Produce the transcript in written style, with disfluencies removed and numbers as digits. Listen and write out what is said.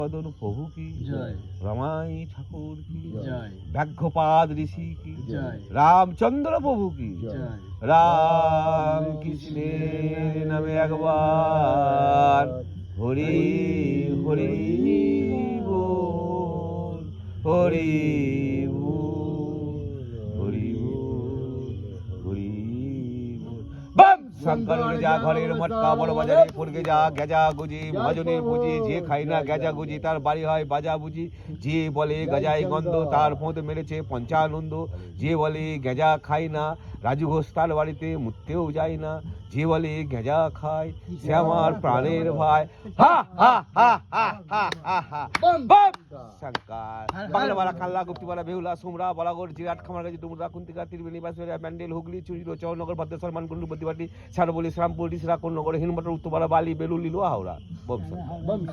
মদন প্রভু কি জয়। রমাই ঠাকুর কি জয়। ব্যাঘ্রপাদ ঋষি কি জয়। রামচন্দ্র প্রভু কি জয়। রাম কৃষ্ণের নামে একবার হরি হরি বল হরি বল হরি বল হরি বল বাম শঙ্কর যা ঘরের মটকা বড় বাজারে পড়গে যা গেজা গুজি ভজনে বুঝি যে খাই না গেজা গুজি তার বাড়ি হয় বাজা বুঝি যে বলে গজাই গন্ধ তার পোঁত মেরেছে পঞ্চানন্দ যে বলে গেজা খাই না রাজু ঘোষ তার বাড়িতে মুততেও যায় না যে বলে গেজা খায় সে আমার প্রাণের ভাই হা হা হা হা হা হা হা বাম শঙ্কর বাংলাবাড়া কাল্লা গুপ্তিপাড়া বেহুলা সুমরা বলাগড় জিরাট খামারগাছি ডুমরা কুন্তিকা ত্রিবেণী বাসুরিয়া ব্যান্ডেল হুগলি চুরিরো চৌনগর ভদ্রেশ্বর মানকুণ্ডু বদ্দিবাটি সারবলি শ্রামপুর ডিসরা কোন্নগর হিনমটর উত্তরপাড়া বালি বেলুল লিলুয়া হাওড়া বংশ